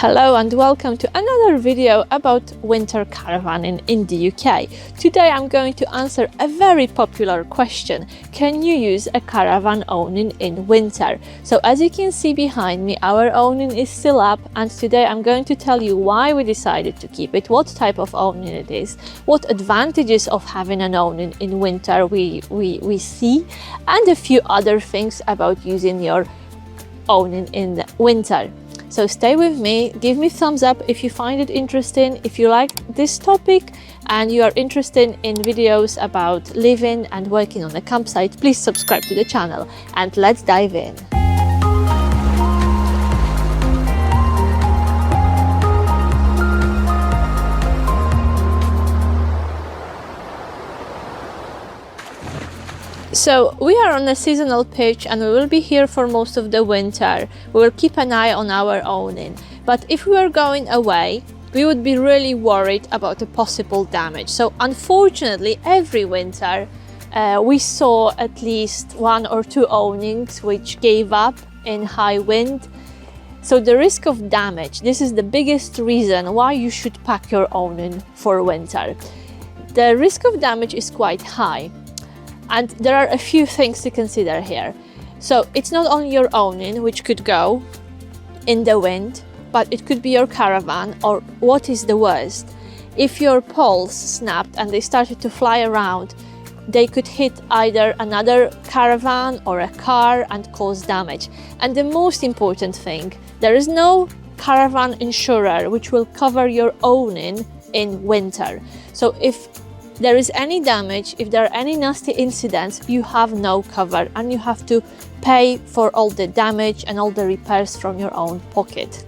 Hello and welcome to another video about winter caravanning in the UK. Today I'm going to answer a very popular question. Can you use a caravan awning in winter? So as you can see behind me, our awning is still up, and today I'm going to tell you why we decided to keep it, what type of awning it is, what advantages of having an awning in winter we see, and a few other things about using your awning in the winter. So stay with me, give me thumbs up if you find it interesting. If you like this topic and you are interested in videos about living and working on a campsite, please subscribe to the channel and let's dive in. So we are on a seasonal pitch and we will be here for most of the winter. We will keep an eye on our awning. But if we were going away, we would be really worried about a possible damage. So unfortunately, every winter we saw at least one or two awnings which gave up in high wind. So the risk of damage, this is the biggest reason why you should pack your awning for winter. The risk of damage is quite high. And there are a few things to consider here. So it's not only your awning which could go in the wind, but it could be your caravan, or what is the worst, if your poles snapped and they started to fly around, they could hit either another caravan or a car and cause damage. And the most important thing, there is no caravan insurer which will cover your awning in winter. So if there is any damage, if there are any nasty incidents, you have no cover and you have to pay for all the damage and all the repairs from your own pocket.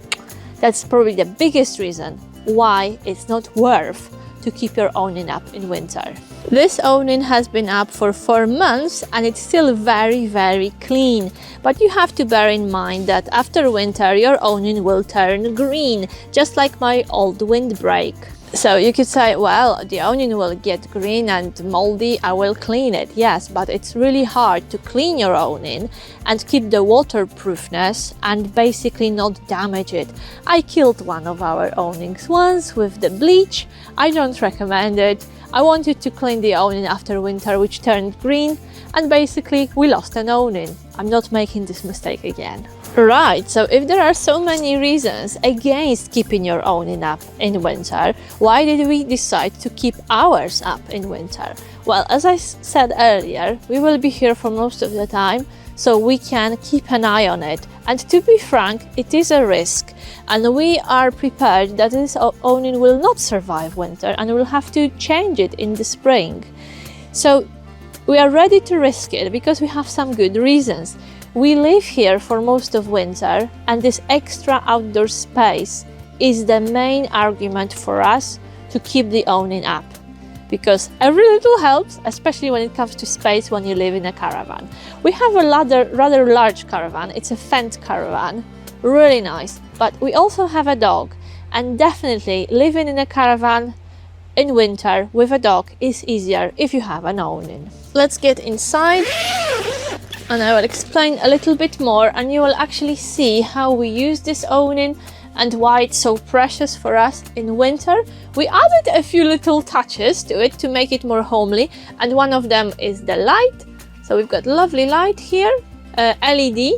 That's probably the biggest reason why it's not worth to keep your awning up in winter. This awning has been up for 4 months and it's still very clean. But you have to bear in mind that after winter your awning will turn green, just like my old windbreak. So you could say, well, the awning will get green and moldy, I will clean it. Yes, but it's really hard to clean your awning and keep the waterproofness and basically not damage it. I killed one of our awnings once with the bleach. I don't recommend it. I wanted to clean the awning after winter, which turned green, and basically we lost an awning. I'm not making this mistake again. Right, so if there are so many reasons against keeping your awning up in winter, why did we decide to keep ours up in winter? Well, as I said earlier, we will be here for most of the time, so we can keep an eye on it. And to be frank, it is a risk, and we are prepared that this awning will not survive winter and we'll have to change it in the spring. So we are ready to risk it because we have some good reasons. We live here for most of winter, and this extra outdoor space is the main argument for us to keep the awning up. Because every little helps, especially when it comes to space when you live in a caravan. We have a rather large caravan, it's a Fendt caravan, really nice. But we also have a dog, and definitely living in a caravan in winter with a dog is easier if you have an awning. Let's get inside and I will explain a little bit more, and you will actually see how we use this awning and why it's so precious for us in winter. We added a few little touches to it to make it more homely, and one of them is the light. So we've got lovely light here, LED.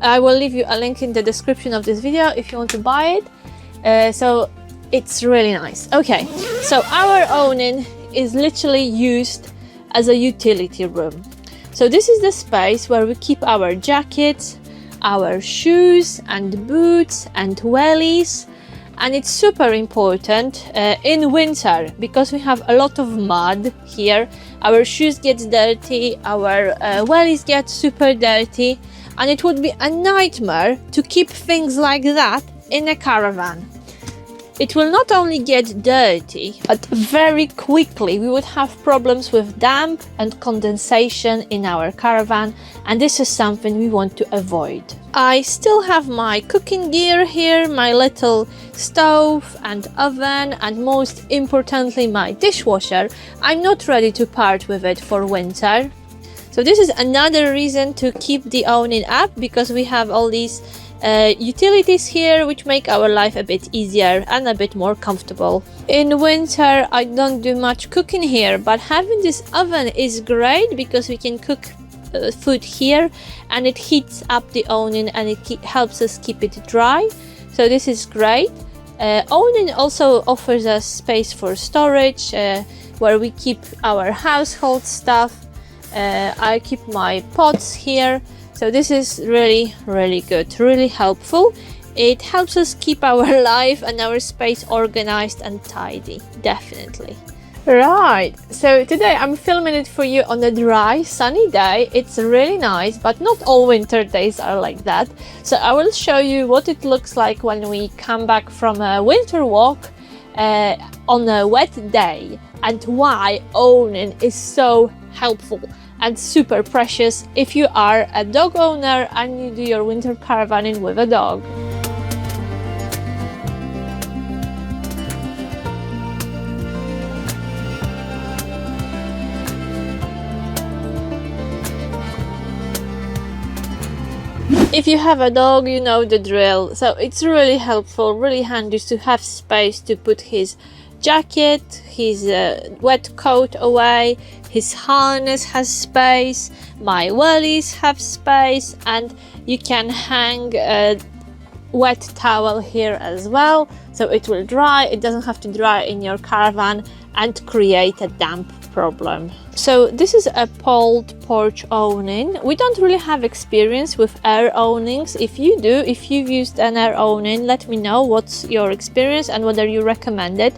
I will leave you a link in the description of this video if you want to buy it. So it's really nice. Okay, so our awning is literally used as a utility room. So this is the space where we keep our jackets, our shoes and boots and wellies, and it's super important in winter because we have a lot of mud here. Our shoes get dirty, our wellies get super dirty, and it would be a nightmare to keep things like that in a caravan. It will not only get dirty, but very quickly we would have problems with damp and condensation in our caravan, and this is something we want to avoid. I still have my cooking gear here, my little stove and oven, and most importantly my dishwasher. I'm not ready to part with it for winter. So this is another reason to keep the awning up, because we have all these utilities here which make our life a bit easier and a bit more comfortable. In winter I don't do much cooking here, but having this oven is great because we can cook food here and it heats up the awning and it helps us keep it dry, so this is great. Awning also offers us space for storage where we keep our household stuff. I keep my pots here, so this is really good, really helpful. It helps us keep our life and our space organized and tidy, definitely. Right, so today I'm filming it for you on a dry, sunny day. It's really nice, but not all winter days are like that. So I will show you what it looks like when we come back from a winter walk on a wet day, and why awning is so helpful and super precious if you are a dog owner and you do your winter caravanning with a dog. If you have a dog, you know the drill. So it's really helpful, really handy to have space to put his jacket, his wet coat away, his harness has space, my wellies have space, and you can hang a wet towel here as well, so it will dry. It doesn't have to dry in your caravan and create a damp problem. So this is a poled porch awning. We don't really have experience with air awnings. If you do, if you've used an air awning, let me know what's your experience and whether you recommend it.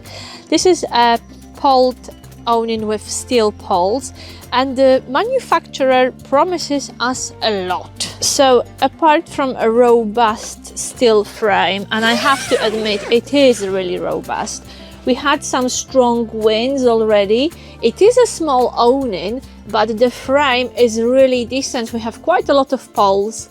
This is a poled awning with steel poles, and the manufacturer promises us a lot. So apart from a robust steel frame, and I have to admit it is really robust, we had some strong winds already. It is a small awning, but the frame is really decent. We have quite a lot of poles.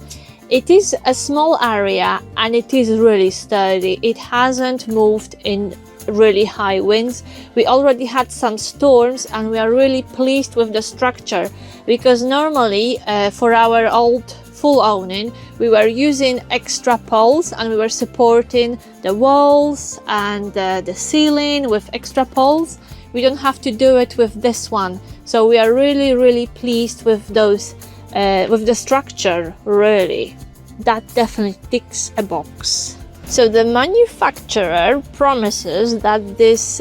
It is a small area and it is really sturdy. It hasn't moved in really high winds. We already had some storms and we are really pleased with the structure, because normally for our old full awning we were using extra poles and we were supporting the walls and the ceiling with extra poles. We don't have to do it with this one, so we are really pleased with those with the structure. Really, that definitely ticks a box. So the manufacturer promises that this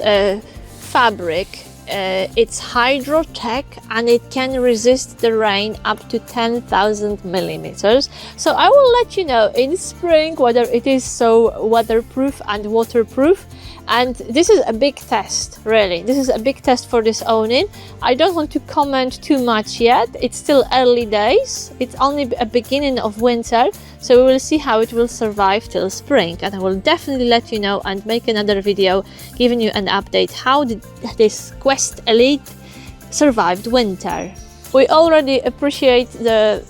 fabric it's hydrotech and it can resist the rain up to 10,000 millimeters. So I will let you know in spring whether it is so weatherproof and waterproof. And this is a big test, really. This is a big test for this awning. I don't want to comment too much yet. It's still early days. It's only a beginning of winter, so we will see how it will survive till spring. And I will definitely let you know and make another video giving you an update how this Quest Elite survived winter. We already appreciate the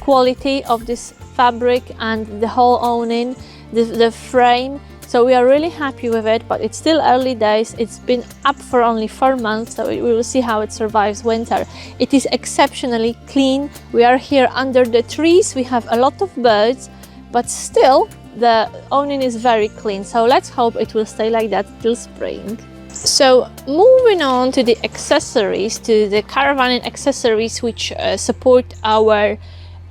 quality of this fabric and the whole awning, the frame. So we are really happy with it, but it's still early days. It's been up for only 4 months, so we will see how it survives winter. It is exceptionally clean. We are here under the trees. We have a lot of birds, but still the awning is very clean. So let's hope it will stay like that till spring. So moving on to the accessories, to the caravanning accessories which support our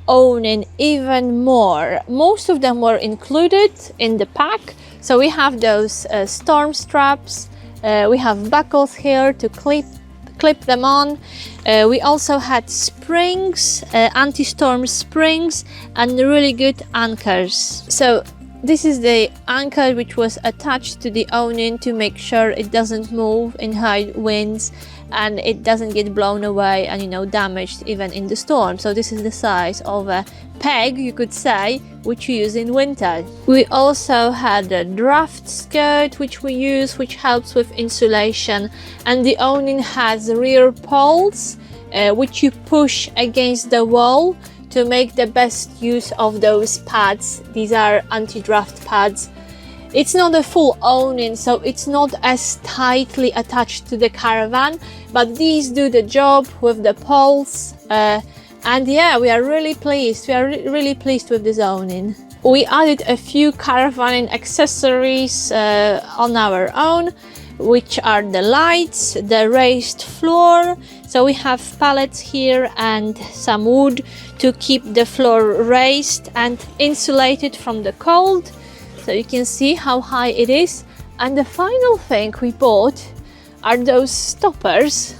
awning even more. Most of them were included in the pack. So we have those storm straps, we have buckles here to clip them on. We also had springs, anti-storm springs, and really good anchors. So this is the anchor which was attached to the awning to make sure it doesn't move in high winds and it doesn't get blown away and, you know, damaged even in the storm. So this is the size of a peg, you could say, which you use in winter. We also had a draft skirt which we use, which helps with insulation, and the awning has rear poles which you push against the wall to make the best use of those pads. These are anti-draft pads. It's not a full awning, so it's not as tightly attached to the caravan, but these do the job with the poles. And yeah, we are really pleased. We are really pleased with this awning. We added a few caravanning accessories on our own, which are the lights, the raised floor. So we have pallets here and some wood to keep the floor raised and insulated from the cold. So you can see how high it is. And the final thing we bought are those stoppers,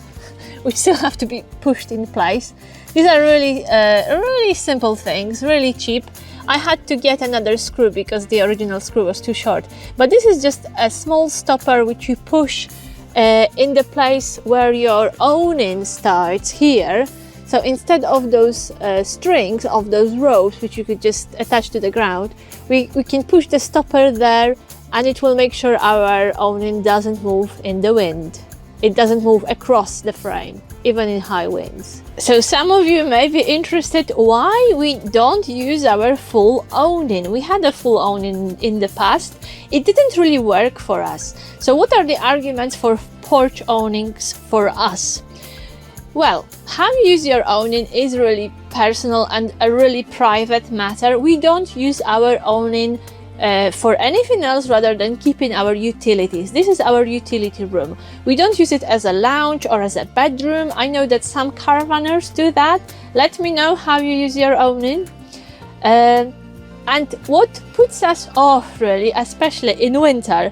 which still have to be pushed in place. These are really simple things, really cheap. I had to get another screw because the original screw was too short. But this is just a small stopper which you push in the place where your awning starts here. So instead of those strings, of those ropes which you could just attach to the ground, we can push the stopper there, and it will make sure our awning doesn't move in the wind. It doesn't move across the frame, even in high winds. So some of you may be interested why we don't use our full awning. We had a full awning in the past. It didn't really work for us. So what are the arguments for porch awnings for us? Well, how you use your awning is really personal and a really private matter. We don't use our awning for anything else rather than keeping our utilities. This is our utility room. We don't use it as a lounge or as a bedroom. I know that some caravanners do that. Let me know how you use your awning. And what puts us off really, especially in winter,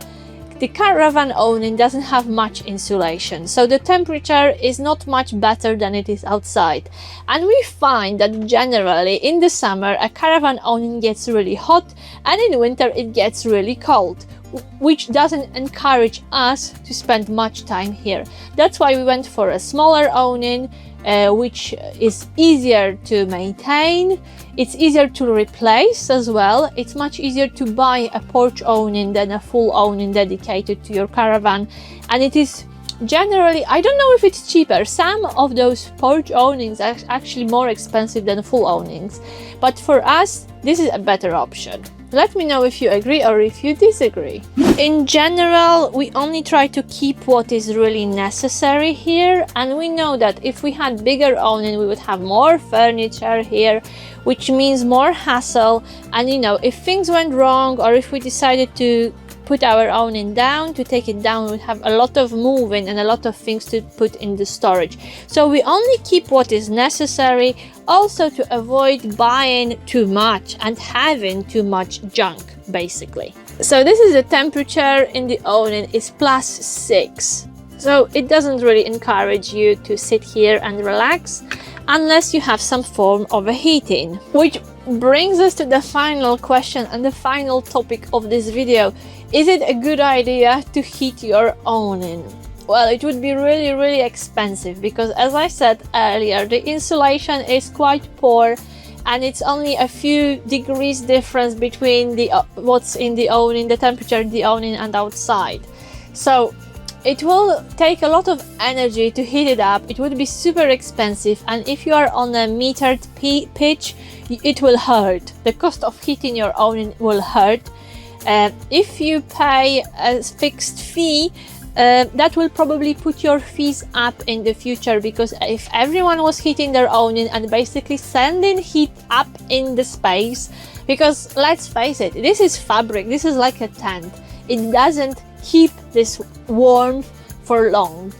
the caravan awning doesn't have much insulation, so the temperature is not much better than it is outside. And we find that generally in the summer a caravan awning gets really hot, and in winter it gets really cold, which doesn't encourage us to spend much time here. That's why we went for a smaller awning, which is easier to maintain. It's easier to replace as well. It's much easier to buy a porch awning than a full awning dedicated to your caravan. And it is generally, I don't know if it's cheaper. Some of those porch awnings are actually more expensive than full awnings. But for us, this is a better option. Let me know if you agree or if you disagree. In general, we only try to keep what is really necessary here, and we know that if we had bigger awning, we would have more furniture here, which means more hassle. And you know, if things went wrong or if we decided to put our awning down, to take it down, we'd have a lot of moving and a lot of things to put in the storage. So we only keep what is necessary, also to avoid buying too much and having too much junk, basically. So this is the temperature in the awning is +6. So it doesn't really encourage you to sit here and relax unless you have some form of a heating. Which brings us to the final question and the final topic of this video. Is it a good idea to heat your awning? Well, it would be really expensive because, as I said earlier, the insulation is quite poor, and it's only a few degrees difference between the what's in the awning, the temperature in the awning, and outside. So it will take a lot of energy to heat it up. It would be super expensive, and if you are on a metered pitch, it will hurt. The cost of heating your awning will hurt. If you pay a fixed fee, that will probably put your fees up in the future, because if everyone was heating their awning and basically sending heat up in the space, because let's face it, this is fabric, this is like a tent. It doesn't keep this warm for long.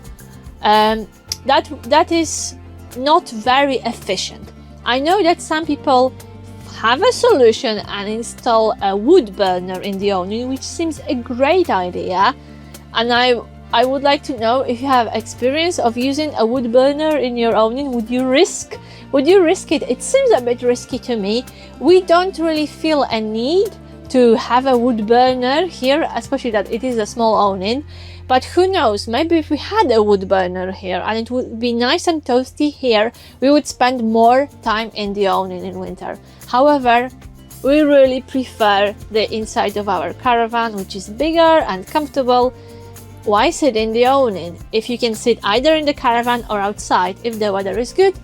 That is not very efficient. I know that some people have a solution and install a wood burner in the awning, which seems a great idea, and I would like to know if you have experience of using a wood burner in your awning. Would you risk it? It seems a bit risky to me. We don't really feel a need to have a wood burner here, especially that it is a small awning. But who knows, maybe if we had a wood burner here and it would be nice and toasty here, we would spend more time in the awning in winter. However, we really prefer the inside of our caravan, which is bigger and comfortable. Why sit in the awning if you can sit either in the caravan or outside if the weather is good?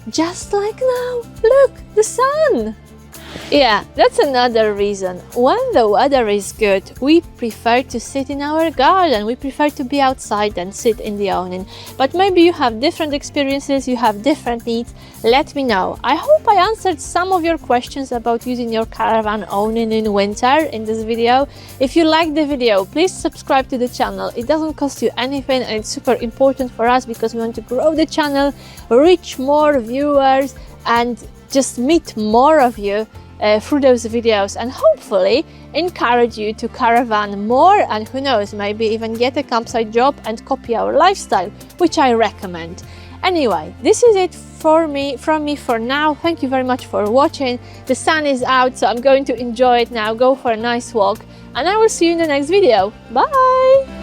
Just like now, look, the sun! Yeah, that's another reason. When the weather is good, we prefer to sit in our garden. We prefer to be outside and sit in the awning. But maybe you have different experiences, you have different needs. Let me know. I hope I answered some of your questions about using your caravan awning in winter in this video. If you liked the video, please subscribe to the channel. It doesn't cost you anything and it's super important for us because we want to grow the channel, reach more viewers and just meet more of you through those videos and hopefully encourage you to caravan more and who knows, maybe even get a campsite job and copy our lifestyle, which I recommend. Anyway, this is it from me for now. Thank you very much for watching. The sun is out, so I'm going to enjoy it now, go for a nice walk, and I will see you in the next video. Bye!